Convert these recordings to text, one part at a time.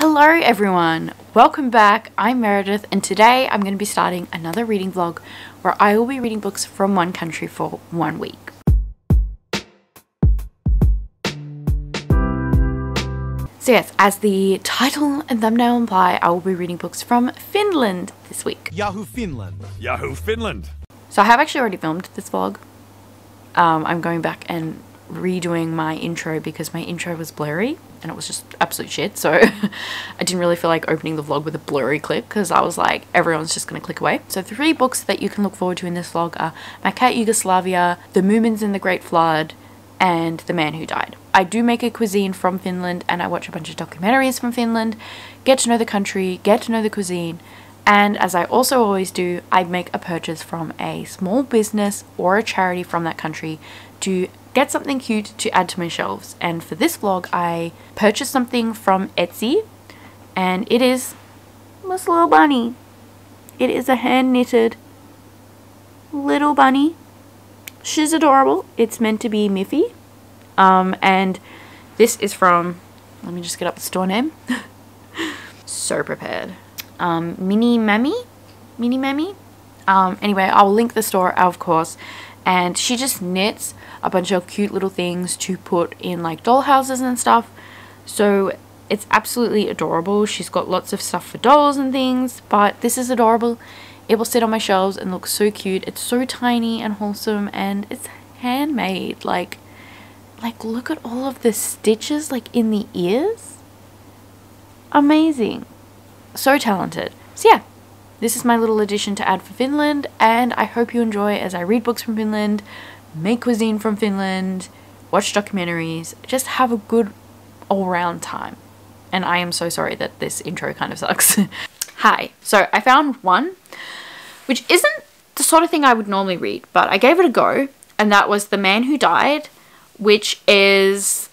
Hello everyone, welcome back. I'm Meredith and today I'm going to be starting another reading vlog where I will be reading books from one country for 1 week. So yes, as the title and thumbnail imply, I will be reading books from Finland this week. Yahoo Finland. Yahoo Finland. So I have actually already filmed this vlog. I'm going back and redoing my intro because my intro was blurry and it was just absolute shit, so I didn't really feel like opening the vlog with a blurry clip because I was like, everyone's just gonna click away. So 3 books that you can look forward to in this vlog are My Cat Yugoslavia, The Moomins in the Great Flood, and The Man Who Died. I do make a cuisine from Finland and I watch a bunch of documentaries from Finland, get to know the country, get to know the cuisine, and as I also always do, I make a purchase from a small business or a charity from that country to get something cute to add to my shelves. And for this vlog, I purchased something from Etsy, and it is this little bunny. It is a hand-knitted little bunny. She's adorable. It's meant to be Miffy. And this is from, let me just get up the store name. So prepared. Mini Mammy? Anyway, I'll link the store, of course. And she just knits a bunch of cute little things to put in like doll houses and stuff. So it's absolutely adorable. She's got lots of stuff for dolls and things, but this is adorable. It will sit on my shelves and look so cute. It's so tiny and wholesome and it's handmade. Like look at all of the stitches like in the ears. Amazing. So talented. So yeah, this is my little addition to add for Finland, and I hope you enjoy as I read books from Finland, make cuisine from Finland, watch documentaries, just have a good all-round time. And I am so sorry that this intro kind of sucks. Hi. So I found one, which isn't the sort of thing I would normally read, but I gave it a go, and that was The Man Who Died, which is,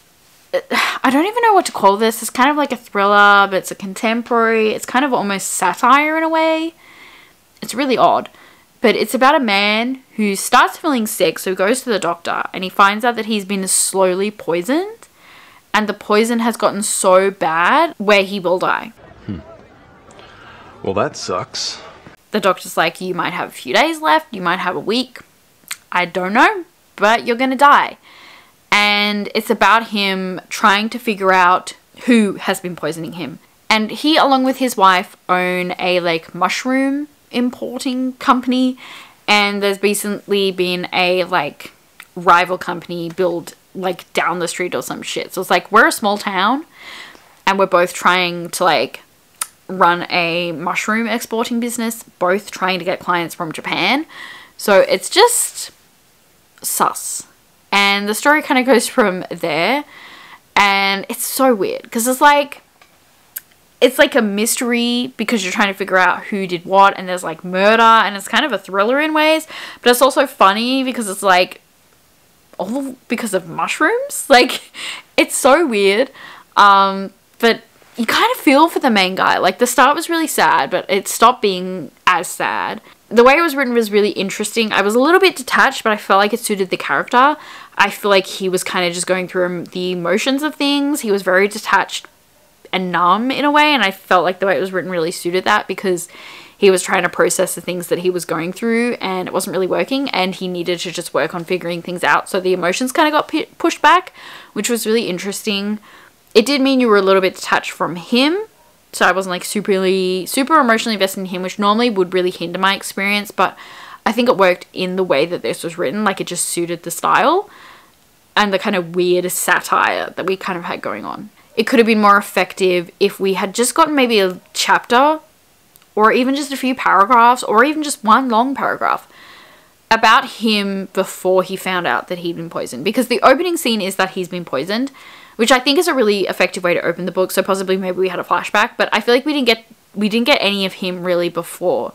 I don't even know what to call this. It's kind of like a thriller, but it's a contemporary. It's kind of almost satire in a way. It's really odd. But it's about a man who starts feeling sick, so he goes to the doctor and he finds out that he's been slowly poisoned. And the poison has gotten so bad where he will die. Well, that sucks. The doctor's like, you might have a few days left, you might have a week. I don't know, but you're gonna die. And it's about him trying to figure out who has been poisoning him. And he, along with his wife, own a like mushroom importing company. And there's recently been a like rival company built like down the street or some shit. So it's like, we're a small town and we're both trying to like run a mushroom exporting business, both trying to get clients from Japan. So it's just sus. And the story kind of goes from there, and it's so weird because it's like a mystery because you're trying to figure out who did what, and there's like murder, and it's kind of a thriller in ways, but it's also funny because it's like all because of mushrooms. Like, it's so weird, but you kind of feel for the main guy. Like, the start was really sad, but it stopped being as sad. The way it was written was really interesting. I was a little bit detached, but I felt like it suited the character. I feel like he was kind of just going through the emotions of things. He was very detached and numb in a way, and I felt like the way it was written really suited that because he was trying to process the things that he was going through and it wasn't really working, and he needed to just work on figuring things out. So the emotions kind of got pushed back, which was really interesting. It did mean you were a little bit detached from him. So I wasn't like super emotionally invested in him, which normally would really hinder my experience. But I think it worked in the way that this was written. Like, it just suited the style and the kind of weird satire that we kind of had going on. It could have been more effective if we had just gotten maybe a chapter or even just a few paragraphs or even just one long paragraph about him before he found out that he'd been poisoned. Because the opening scene is that he's been poisoned, which I think is a really effective way to open the book. So possibly maybe we had a flashback, but I feel like we didn't get any of him really before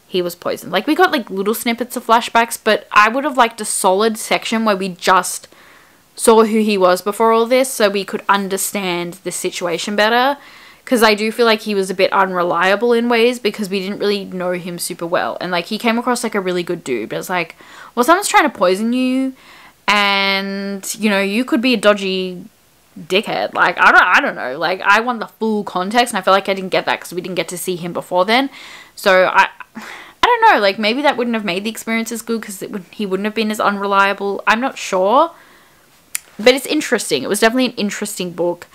he was poisoned. Like, we got like little snippets of flashbacks, but I would have liked a solid section where we just saw who he was before all this so we could understand the situation better. Because I do feel like he was a bit unreliable in ways because we didn't really know him super well. And like, he came across like a really good dude, but it's like, well, someone's trying to poison you and, you know, you could be a dodgy dickhead. Like, I don't know. Like, I want the full context, and I feel like I didn't get that because we didn't get to see him before then. So I don't know. Like, maybe that wouldn't have made the experience as good because he wouldn't have been as unreliable. I'm not sure. But it's interesting. It was definitely an interesting book.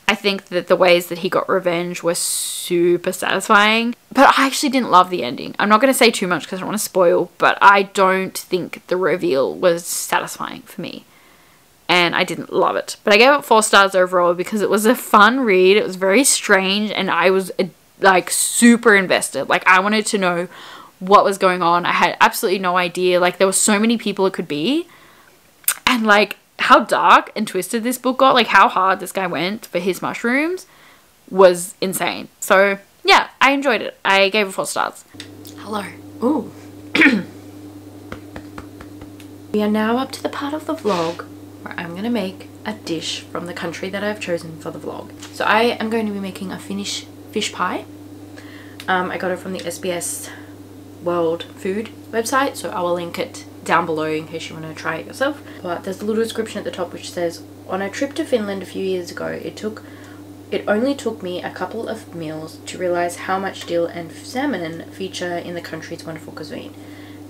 I think that the ways that he got revenge were super satisfying. But I actually didn't love the ending. I'm not going to say too much because I don't want to spoil. But I don't think the reveal was satisfying for me. And I didn't love it. But I gave it 4 stars overall because it was a fun read. It was very strange. And I was like super invested. Like, I wanted to know what was going on. I had absolutely no idea. Like, there were so many people it could be. And like, how dark and twisted this book got, like how hard this guy went for his mushrooms was insane. So yeah, I enjoyed it. I gave it 4 stars. Hello. Ooh. We are now up to the part of the vlog where I'm gonna make a dish from the country that I've chosen for the vlog. So I am going to be making a Finnish fish pie. I got it from the SBS World Food website, so I will link it down below in case you want to try it yourself. But there's a little description at the top which says, on a trip to Finland a few years ago, it only took me a couple of meals to realize how much dill and salmon feature in the country's wonderful cuisine.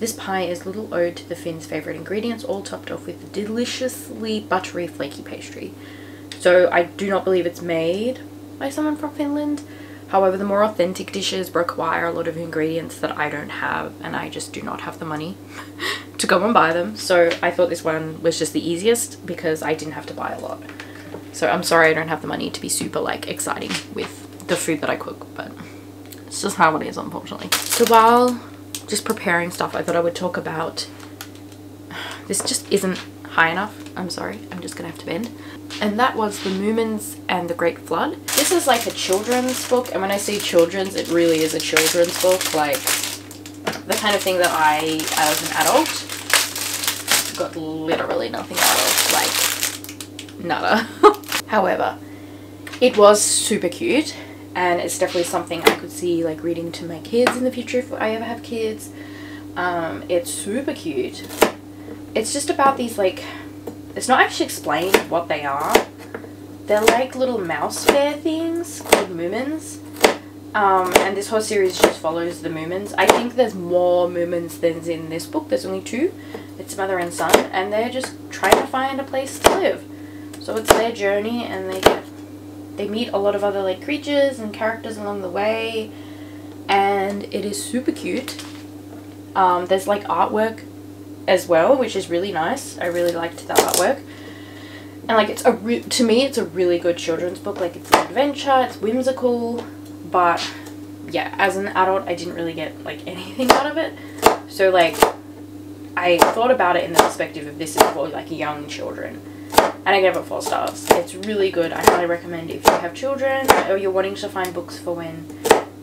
This pie is a little ode to the Finns' favourite ingredients, all topped off with a deliciously buttery, flaky pastry. So I do not believe it's made by someone from Finland. However, the more authentic dishes require a lot of ingredients that I don't have, and I just do not have the money to go and buy them. So I thought this one was just the easiest because I didn't have to buy a lot. So I'm sorry I don't have the money to be super like exciting with the food that I cook, but it's just how it is, unfortunately. So while just preparing stuff, I thought I would talk about, this just isn't high enough. I'm sorry, I'm just gonna have to bend. And that was the Moomins and the Great Flood. This is like a children's book, and when I say children's, it really is a children's book, like the kind of thing that I, as an adult, got literally nothing out of, like nada. However, it was super cute, and it's definitely something I could see like reading to my kids in the future if I ever have kids. It's super cute. It's just about these like, it's not actually explained what they are. They're like little mouse bear things called Moomins. And this whole series just follows the Moomins. I think there's more Moomins than in this book. There's only 2. It's mother and son, and they're just trying to find a place to live. So it's their journey, and they meet a lot of other like creatures and characters along the way, and it is super cute. There's like artwork as well, which is really nice. I really liked that artwork, and like it's to me it's a really good children's book. Like, it's an adventure, it's whimsical, but yeah, as an adult I didn't really get like anything out of it. So like, I thought about it in the perspective of this is for like young children, and I gave it 4 stars. It's really good. I highly recommend if you have children or you're wanting to find books for when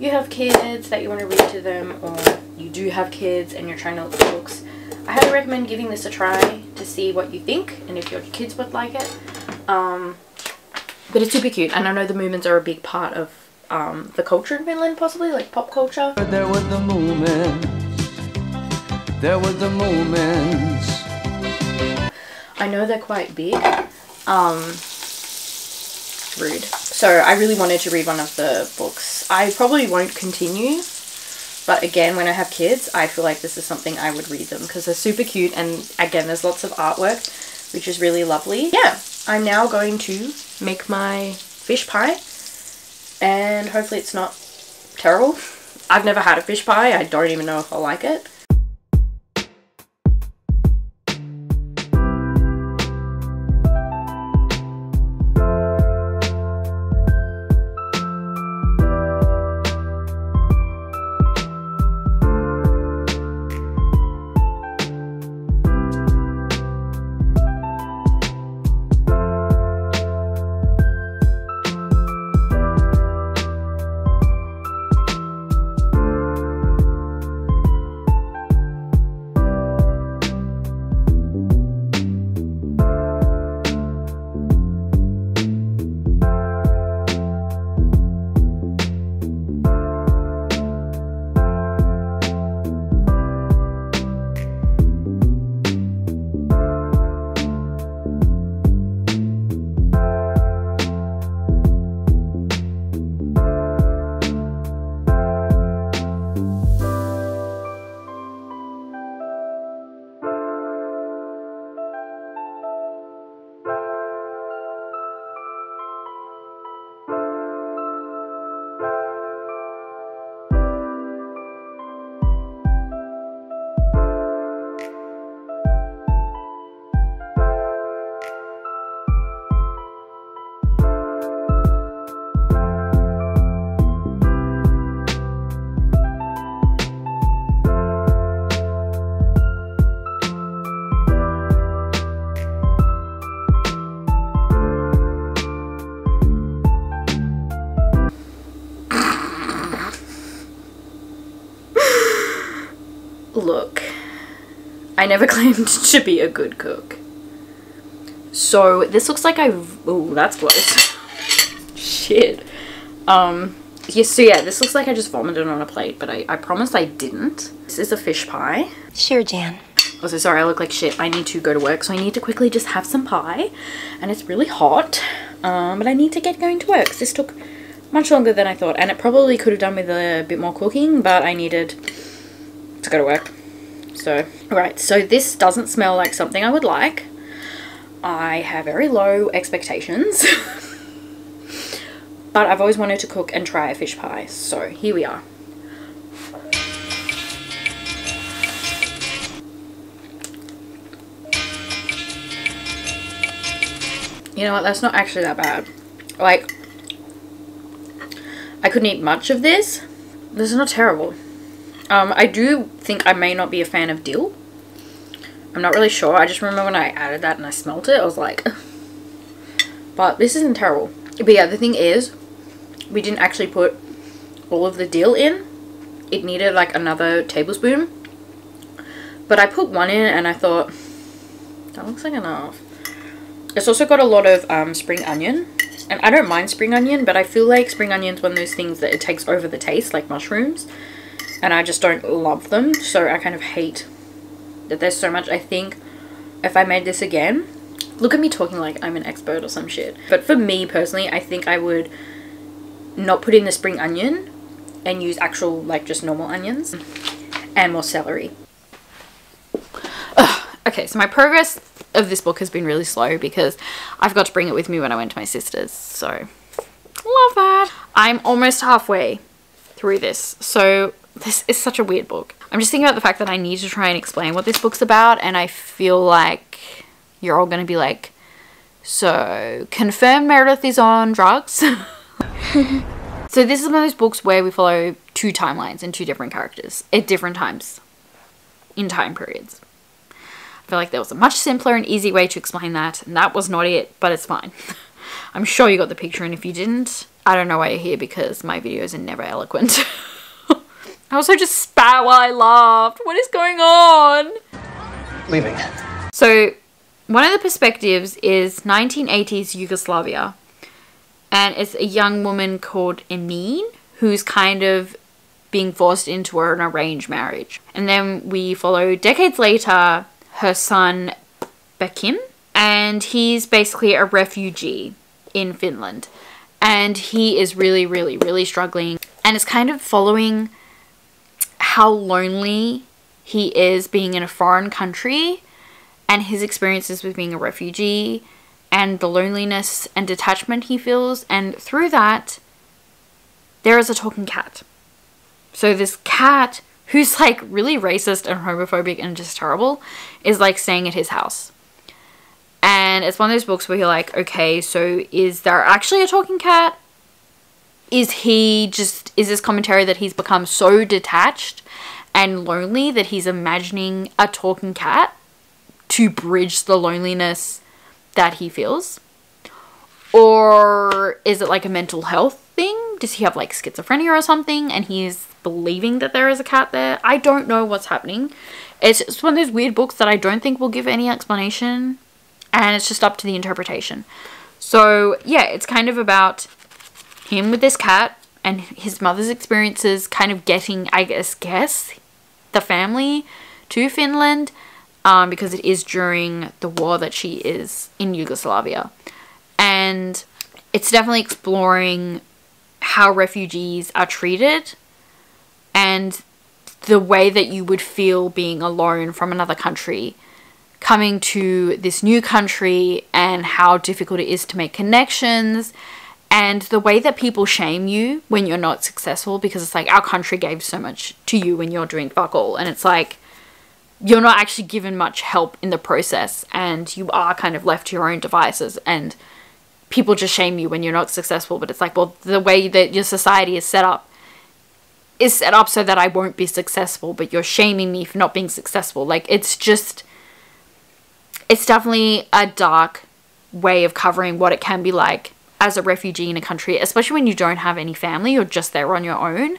you have kids that you want to read to them, or you do have kids and you're trying to look for books. I highly recommend giving this a try to see what you think and if your kids would like it. But it's super cute, and I know the Moomins are a big part of the culture in Finland, possibly like pop culture. There were the Moomins. There were the Moomins. I know they're quite big. Rude. So I really wanted to read one of the books. I probably won't continue. But again, when I have kids, I feel like this is something I would read them because they're super cute, and again, there's lots of artwork, which is really lovely. Yeah, I'm now going to make my fish pie, and hopefully it's not terrible. I've never had a fish pie. I don't even know if I'll like it. Look, I never claimed to be a good cook. So this looks like oh, that's close. Shit. So yeah, this looks like I just vomited on a plate, but I promise I didn't. This is a fish pie. Sure, Jan. Also, sorry, I look like shit. I need to go to work, so I need to quickly just have some pie. And it's really hot, but I need to get going to work. This took much longer than I thought, and it probably could have done with a bit more cooking, but I needed to go to work. So, alright, so this doesn't smell like something I would like. I have very low expectations. But I've always wanted to cook and try a fish pie, so here we are. You know what, that's not actually that bad. Like, I couldn't eat much of this. This is not terrible. I do think I may not be a fan of dill. I'm not really sure. I just remember when I added that and I smelt it, I was like, ugh. But this isn't terrible. But yeah, the thing is, we didn't actually put all of the dill in. It needed like another tablespoon. But I put one in and I thought, that looks like enough. It's also got a lot of spring onion. And I don't mind spring onion, but I feel like spring onion's one of those things that it takes over the taste, like mushrooms. And I just don't love them. So I kind of hate that there's so much. I think if I made this again, look at me talking like I'm an expert or some shit. But for me personally, I think I would not put in the spring onion and use actual like just normal onions and more celery. Okay, so my progress of this book has been really slow because I forgot to bring it with me when I went to my sister's, so love that. I'm almost halfway through this, so this is such a weird book. I'm just thinking about the fact that I need to try and explain what this book's about, and I feel like you're all going to be like, so confirm Meredith is on drugs? So this is one of those books where we follow two timelines and two different characters at different times in time periods. I feel like there was a much simpler and easy way to explain that, and that was not it, but it's fine. I'm sure you got the picture, and if you didn't, I don't know why you're here because my videos are never eloquent. I also just spat while I laughed. What is going on? Leaving. So one of the perspectives is 1980s Yugoslavia, and it's a young woman called Emine who's kind of being forced into an arranged marriage. And then we follow decades later her son Bekim, and he's basically a refugee in Finland, and he is really struggling, and it's kind of following how lonely he is being in a foreign country and his experiences with being a refugee and the loneliness and detachment he feels. And through that there is a talking cat. So this cat, who's like really racist and homophobic and just terrible, is like staying at his house. And it's one of those books where you're like, okay, so is there actually a talking cat? Is this commentary that he's become so detached and lonely that he's imagining a talking cat to bridge the loneliness that he feels? Or is it like a mental health thing? Does he have like schizophrenia or something and he's believing that there is a cat there? I don't know what's happening. It's just one of those weird books that I don't think will give any explanation, and it's just up to the interpretation. So yeah, it's kind of about him with this cat and his mother's experiences kind of getting, I guess, the family to Finland, because it is during the war that she is in Yugoslavia. And it's definitely exploring how refugees are treated and the way that you would feel being alone from another country, coming to this new country, and how difficult it is to make connections, and the way that people shame you when you're not successful, because it's like, our country gave so much to you when you're doing fuck all, and it's like you're not actually given much help in the process, and you are kind of left to your own devices, and people just shame you when you're not successful. But it's like, well, the way that your society is set up so that I won't be successful, but you're shaming me for not being successful. Like, it's definitely a dark way of covering what it can be like as a refugee in a country, especially when you don't have any family, you're just there on your own.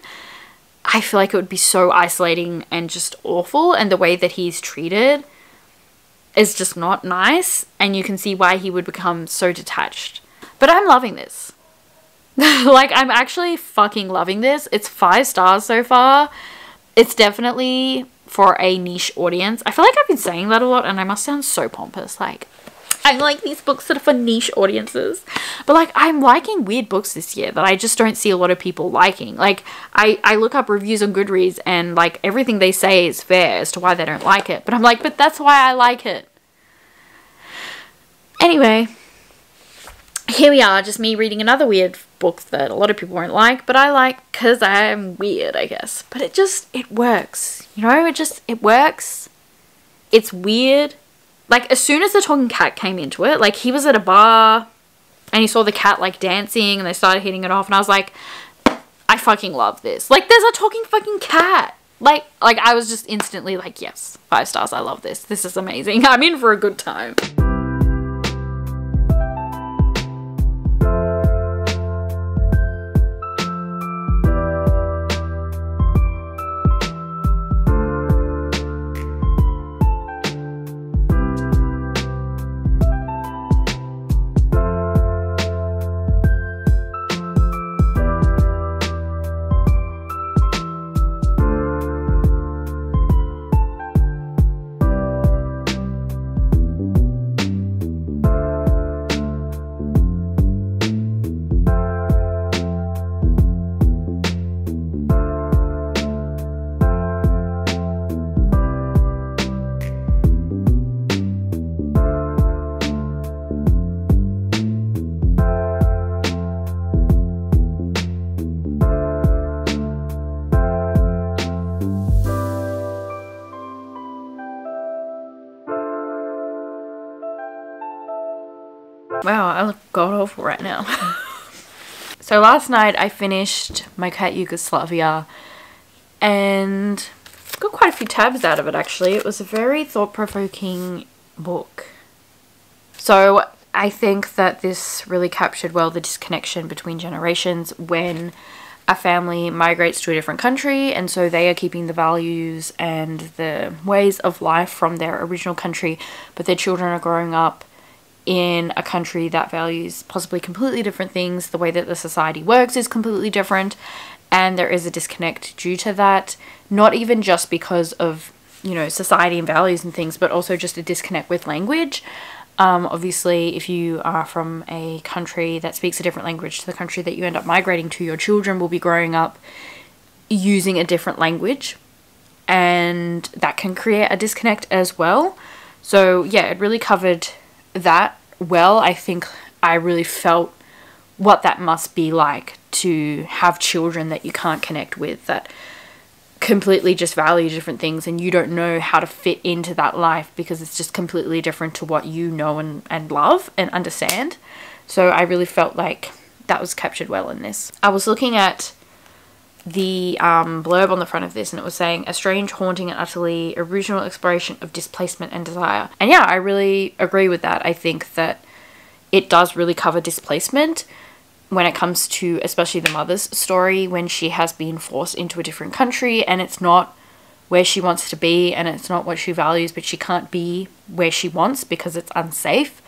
I feel like it would be so isolating and just awful, and the way that he's treated is just not nice, and you can see why he would become so detached. But I'm loving this. Like, I'm actually fucking loving this. It's 5 stars so far. It's definitely for a niche audience. I feel like I've been saying that a lot, and I must sound so pompous. Like, I like these books that are for niche audiences. But, like, I'm liking weird books this year that I just don't see a lot of people liking. Like, I look up reviews on Goodreads, and, like, everything they say is fair as to why they don't like it. But I'm like, but that's why I like it. Anyway, here we are, just me reading another weird book that a lot of people won't like, but I like because I'm weird, I guess. But it works, you know, it works. It's weird. Like, as soon as the talking cat came into it, like, he was at a bar and he saw the cat, like, dancing, and they started hitting it off, and I was like, I fucking love this. Like, there's a talking fucking cat. Like I was just instantly like, yes, 5 stars, I love this. This is amazing. I'm in for a good time. Wow, I look god awful right now. So last night I finished My Cat Yugoslavia and got quite a few tabs out of it actually. It was a very thought-provoking book. So I think that this really captured well the disconnection between generations when a family migrates to a different country, and so they are keeping the values and the ways of life from their original country, but their children are growing up in a country that values possibly completely different things. The way that the society works is completely different, and there is a disconnect due to that, not even just because of, you know, society and values and things, but also just a disconnect with language. Obviously, if you are from a country that speaks a different language to the country that you end up migrating to, your children will be growing up using a different language, and that can create a disconnect as well. So yeah, it really covered that well. I think I really felt what that must be like to have children that you can't connect with, that completely just value different things, and you don't know how to fit into that life because it's just completely different to what you know and love and understand. So I really felt like that was captured well in this. I was looking at the blurb on the front of this, and it was saying a strange, haunting and utterly original exploration of displacement and desire. And yeah, I really agree with that. I think that it does really cover displacement when it comes to especially the mother's story, when she has been forced into a different country and it's not where she wants to be and it's not what she values, but she can't be where she wants because it's unsafe,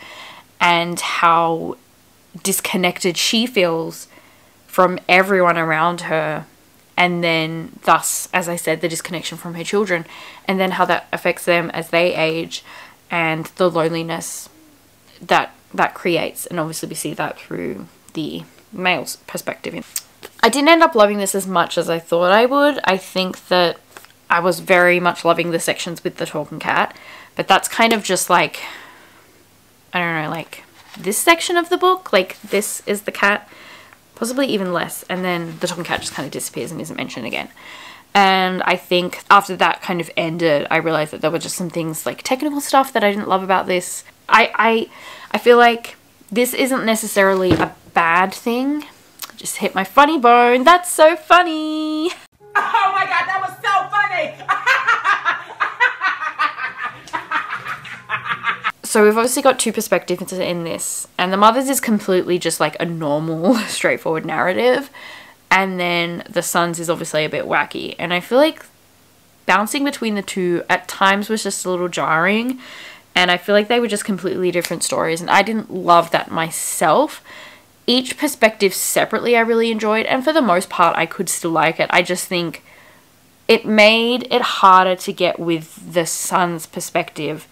and how disconnected she feels from everyone around her, and then thus, as I said, the disconnection from her children, and then how that affects them as they age, and the loneliness that creates. And obviously we see that through the male's perspective. I didn't end up loving this as much as I thought I would. I think that I was very much loving the sections with the talking cat, but that's kind of just like, I don't know, like this section of the book, like this is the cat, possibly even less, and then the talking cat just kind of disappears and isn't mentioned again. And I think after that kind of ended, I realized that there were just some things like technical stuff that I didn't love about this. I feel like this isn't necessarily a bad thing. Just hit my funny bone. That's so funny. Oh my god, that was so funny. So we've obviously got two perspectives in this, and the mother's is completely just like a normal, straightforward narrative, and then the son's is obviously a bit wacky. And I feel like bouncing between the two at times was just a little jarring, and I feel like they were just completely different stories, and I didn't love that myself. Each perspective separately I really enjoyed, and for the most part I could still like it. I just think it made it harder to get with the son's perspective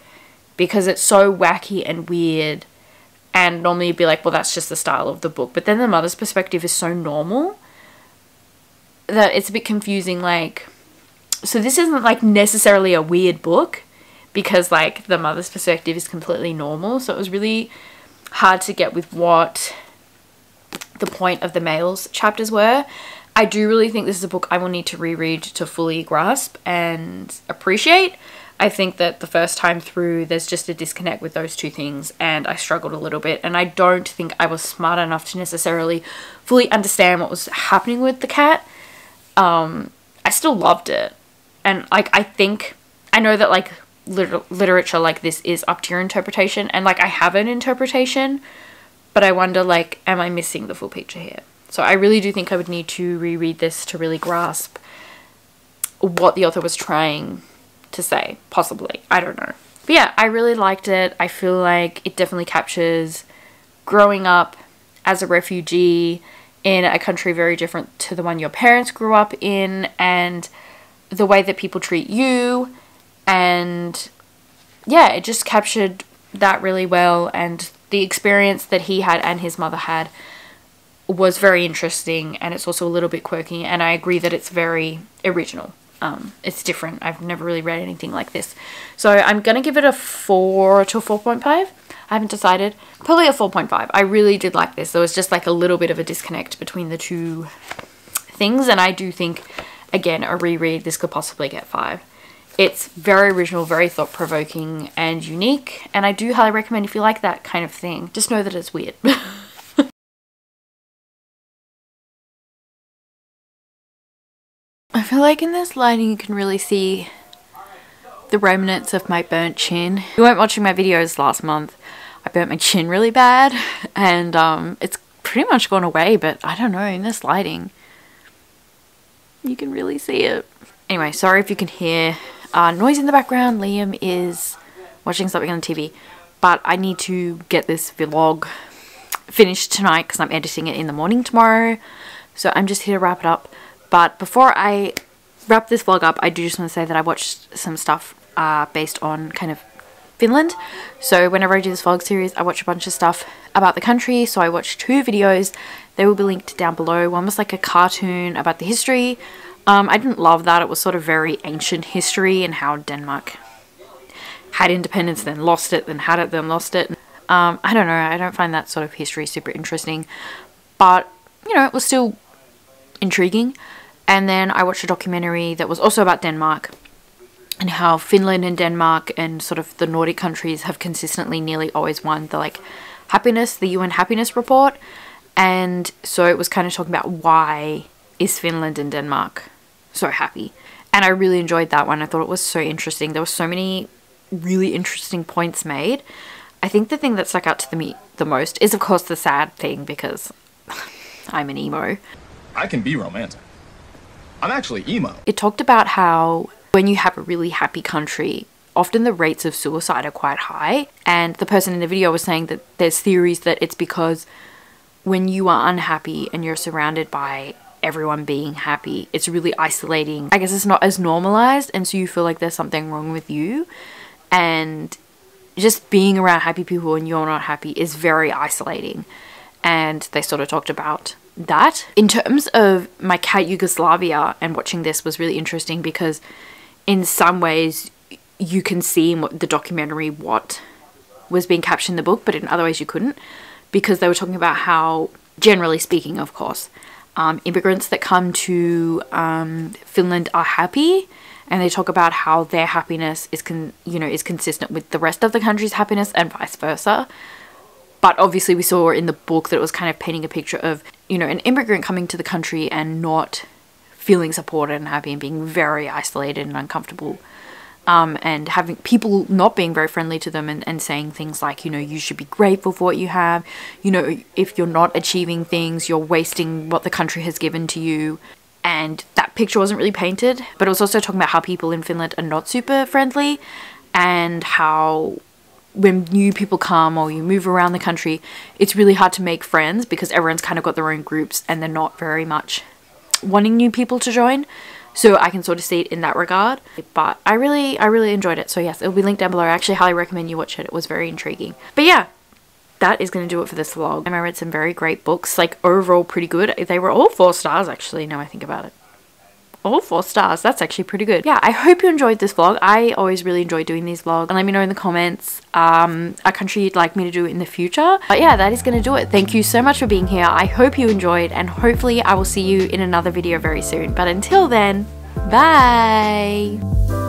because it's so wacky and weird, and normally you'd be like, well, that's just the style of the book, but then the mother's perspective is so normal that it's a bit confusing. Like, so this isn't like necessarily a weird book because like the mother's perspective is completely normal, so it was really hard to get with what the point of the male's chapters were. I do really think this is a book I will need to reread to fully grasp and appreciate. I think that the first time through there's just a disconnect with those two things, and I struggled a little bit, and I don't think I was smart enough to necessarily fully understand what was happening with the cat. I still loved it, and like I know that like literature like this is up to your interpretation, and like I have an interpretation, but I wonder, like, am I missing the full picture here? So I really do think I would need to reread this to really grasp what the author was trying to say, possibly. I don't know. But yeah, I really liked it. I feel like it definitely captures growing up as a refugee in a country very different to the one your parents grew up in, and the way that people treat you. And yeah, it just captured that really well, and the experience that he had and his mother had was very interesting, and it's also a little bit quirky, and I agree that it's very original. It's different. I've never really read anything like this. So I'm going to give it a 4 to 4.5. I haven't decided. Probably a 4.5. I really did like this. There was just like a little bit of a disconnect between the two things, and I do think, again, a reread, this could possibly get 5. It's very original, very thought-provoking and unique, and I do highly recommend if you like that kind of thing. Just know that it's weird. I feel like in this lighting you can really see the remnants of my burnt chin. If you weren't watching my videos last month, I burnt my chin really bad, and it's pretty much gone away, but I don't know, in this lighting you can really see it. Anyway, sorry if you can hear noise in the background. Liam is watching something on TV, but I need to get this vlog finished tonight because I'm editing it in the morning tomorrow, so I'm just here to wrap it up. But before I wrap this vlog up, I do just want to say that I watched some stuff based on kind of Finland. So whenever I do this vlog series, I watch a bunch of stuff about the country. So I watched 2 videos. They will be linked down below. One was like a cartoon about the history. I didn't love that. It was sort of very ancient history and how Denmark had independence, then lost it, then had it, then lost it. I don't know. I don't find that sort of history super interesting. But, you know, it was still intriguing. And then I watched a documentary that was also about Denmark and how Finland and Denmark and sort of the Nordic countries have consistently nearly always won the like happiness, the UN happiness report. And so it was kind of talking about why is Finland and Denmark so happy. And I really enjoyed that one. I thought it was so interesting. There were so many really interesting points made. I think the thing that stuck out to me the most is of course the sad thing, because I'm an emo. I can be romantic. I'm actually emo. It talked about how when you have a really happy country, often the rates of suicide are quite high. And the person in the video was saying that there's theories that it's because when you are unhappy and you're surrounded by everyone being happy, it's really isolating. I guess it's not as normalized, and so you feel like there's something wrong with you. And just being around happy people and you're not happy is very isolating. And they sort of talked about that. In terms of my cat Yugoslavia, and watching this was really interesting because in some ways you can see in the documentary what was being captured in the book, but in other ways you couldn't, because they were talking about how, generally speaking of course, immigrants that come to Finland are happy, and they talk about how their happiness is consistent with the rest of the country's happiness and vice versa. But obviously we saw in the book that it was kind of painting a picture of, you know, an immigrant coming to the country and not feeling supported and happy and being very isolated and uncomfortable and having people not being very friendly to them and saying things like, you know, you should be grateful for what you have. You know, if you're not achieving things, you're wasting what the country has given to you. And that picture wasn't really painted, but it was also talking about how people in Finland are not super friendly, and how when new people come or you move around the country, it's really hard to make friends because everyone's kind of got their own groups and they're not very much wanting new people to join. So I can sort of see it in that regard. But I really enjoyed it. So yes, it'll be linked down below. I actually highly recommend you watch it. It was very intriguing. But yeah, that is going to do it for this vlog. And I read some very great books, like overall pretty good. They were all 4 stars actually, now I think about it. All 4 stars. That's actually pretty good. Yeah, I hope you enjoyed this vlog. I always really enjoy doing these vlogs. And let me know in the comments a country you'd like me to do in the future. But yeah, that is going to do it. Thank you so much for being here. I hope you enjoyed, and hopefully I will see you in another video very soon. But until then, bye!